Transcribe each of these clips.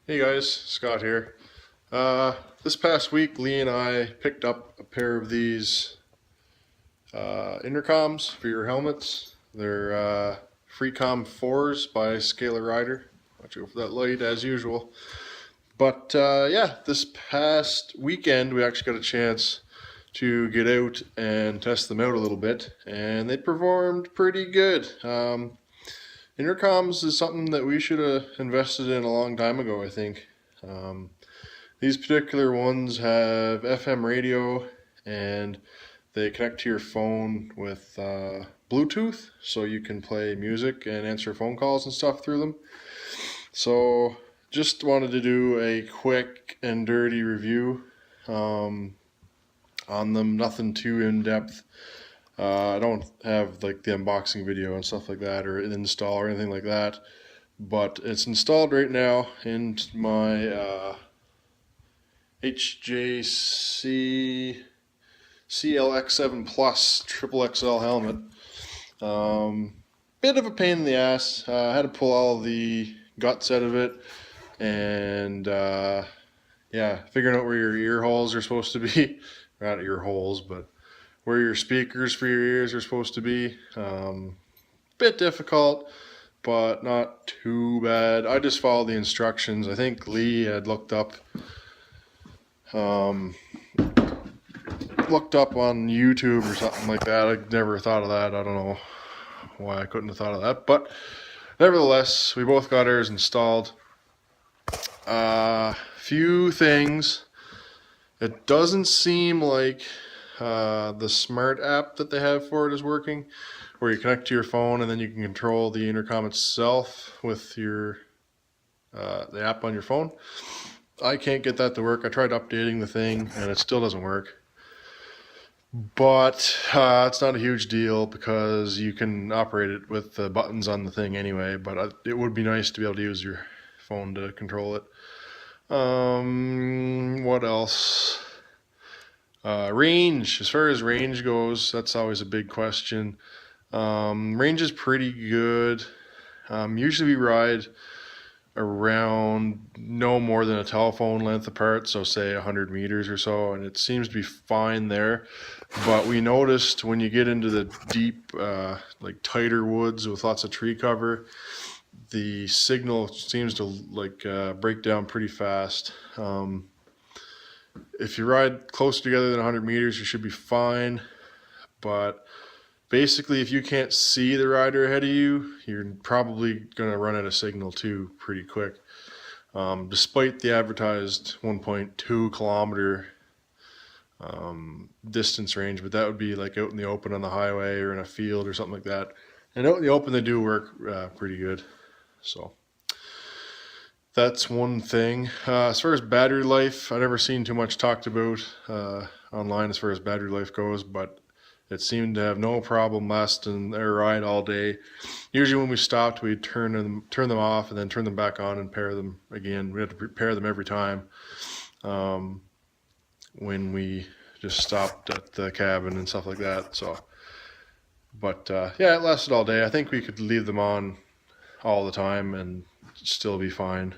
Hey guys, Scott here. This past week, Lee and I picked up a pair of these intercoms for your helmets. They're Freecom4s by ScalaRider. Watch out for that light as usual. But yeah, this past weekend we actually got a chance to get out and test them out a little bit, and they performed pretty good. Intercoms is something that we should have invested in a long time ago, I think. Um, these particular ones have FM radio, and they connect to your phone with Bluetooth, so you can play music and answer phone calls and stuff through them. So just wanted to do a quick and dirty review um, on them, nothing too in-depth. I don't have like the unboxing video and stuff like that, or an install or anything like that, but it's installed right now in my HJC CLX7 Plus Triple XL helmet. Bit of a pain in the ass. I had to pull all the guts out of it, and yeah, figuring out where your ear holes are supposed to be. Not ear holes, but where your speakers for your ears are supposed to be. Bit difficult, but not too bad. I just followed the instructions. I think Lee had looked up on YouTube or something like that. I never thought of that. I don't know why I couldn't have thought of that, but nevertheless, we both got ours installed. Few things. It doesn't seem like the smart app that they have for it is working, where you connect to your phone and then you can control the intercom itself with your the app on your phone. I can't get that to work. I tried updating the thing and it still doesn't work. But it's not a huge deal because you can operate it with the buttons on the thing anyway, but it would be nice to be able to use your phone to control it. What else? Range. As far as range goes, that's always a big question. Range is pretty good. Usually we ride around no more than a telephone length apart, so say 100 meters or so, and it seems to be fine there. But we noticed when you get into the deep, like tighter woods with lots of tree cover, the signal seems to break down pretty fast. If you ride closer together than 100 meters, you should be fine. But basically, if you can't see the rider ahead of you, you're probably going to run out of signal too pretty quick. Despite the advertised 1.2 kilometer distance range, but that would be like out in the open on the highway or in a field or something like that. And out in the open, they do work pretty good. So that's one thing. As far as battery life, I've never seen too much talked about online as far as battery life goes, but it seemed to have no problem lasting their ride all day. Usually when we stopped, we'd turn them off and then turn them back on and pair them again. We had to pair them every time when we just stopped at the cabin and stuff like that. So, but yeah, it lasted all day. I think we could leave them on all the time and still be fine.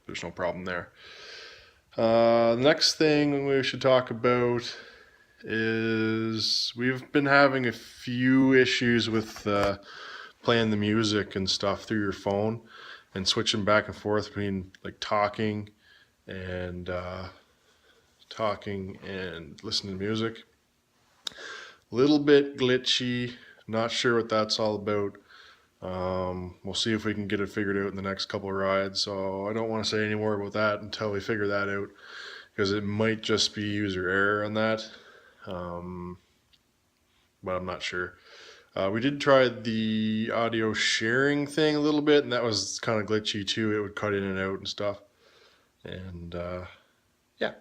There's no problem there. The next thing we should talk about is we've been having a few issues with playing the music and stuff through your phone and switching back and forth between like talking and listening to music. A little bit glitchy, not sure what that's all about. We'll see if we can get it figured out in the next couple of rides, so I don't want to say any more about that until we figure that out, because it might just be user error on that, but I'm not sure. We did try the audio sharing thing a little bit, and that was kind of glitchy too. It would cut in and out and stuff, and yeah,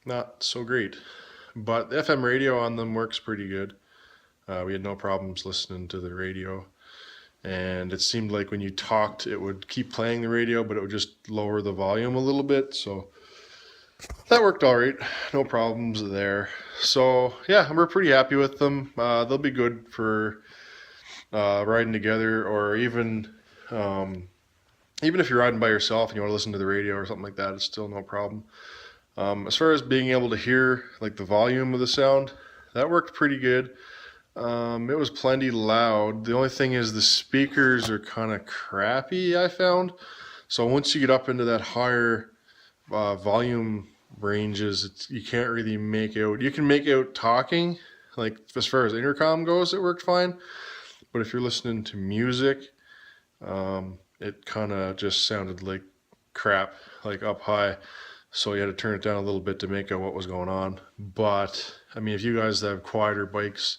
not so great. But the FM radio on them works pretty good. We had no problems listening to the radio. And it seemed like when you talked, it would keep playing the radio, but it would just lower the volume a little bit. So that worked all right. No problems there. So yeah, we're pretty happy with them. They'll be good for riding together, or even even if you're riding by yourself and you want to listen to the radio or something like that, it's still no problem. As far as being able to hear like the volume of the sound, that worked pretty good. It was plenty loud. The only thing is the speakers are kind of crappy, I found. So once you get up into that higher volume ranges, you can't really make out. You can make out talking, like as far as intercom goes, it worked fine. But if you're listening to music, it kind of just sounded like crap, like up high. So you had to turn it down a little bit to make out what was going on. But I mean, if you guys have quieter bikes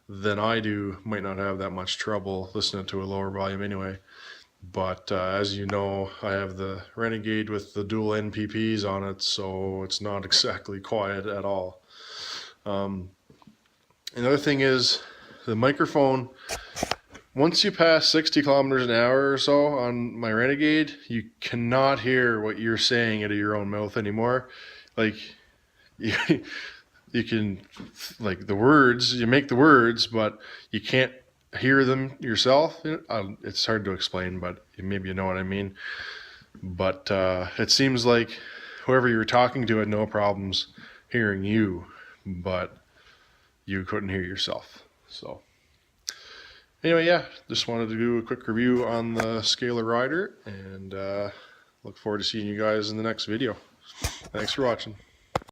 than I do, might not have that much trouble listening to a lower volume anyway. But as you know, I have the Renegade with the dual NPPs on it, so it's not exactly quiet at all. Another thing is the microphone. Once you pass 60 kilometers an hour or so on my Renegade, you cannot hear what you're saying out of your own mouth anymore. Like, you can, like, the words, you make the words, but you can't hear them yourself. It's hard to explain, but maybe you know what I mean. But it seems like whoever you were talking to had no problems hearing you, but you couldn't hear yourself. So anyway, yeah, just wanted to do a quick review on the ScalaRider, and look forward to seeing you guys in the next video. Thanks for watching.